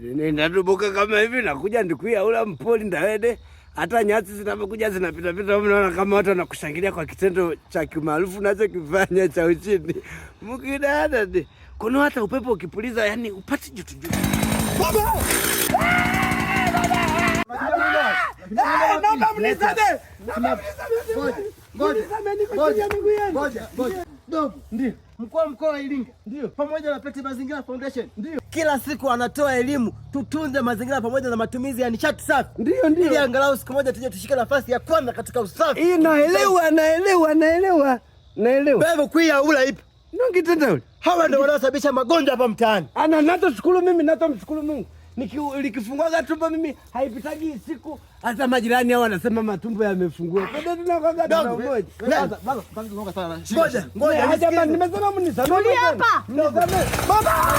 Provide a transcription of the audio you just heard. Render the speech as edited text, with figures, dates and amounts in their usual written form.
Ninadubuka kama hivi nakuja ndikuya ula mpoli ndawede. Hata nyasi zinapokuja zinapita pita, unaona kama watu wanakushangilia kwa kitendo cha kimaarufu unachokifanya cha uchini. Mkidada de. Kuna hata upepo ukipuliza yani upati joto joto. Baba! Naomba mnisame. Ngoja. Dogo. Ndio. Mkuu wa mkoa wa Iringa ndio pamoja na Pete Mazingira Foundation ndio kila siku anatoa elimu tutunze mazingira pamoja na matumizi ya nishati safi. Ndio. Ili angalau siku moja tuje tushike nafasi ya kwanza katika usafi. Hii naelewa. Wewe kuia ula ipi? Ndio kitenda ule. Hawa ndio wanaosababisha magonjwa hapa mtaani. Natomshukuru Mungu. Nikifungua tumbo mimi haipitagi siku hata majirani hao wanasema matumbo yamefungua. Ngoja nimesema mnisamehe. Baba!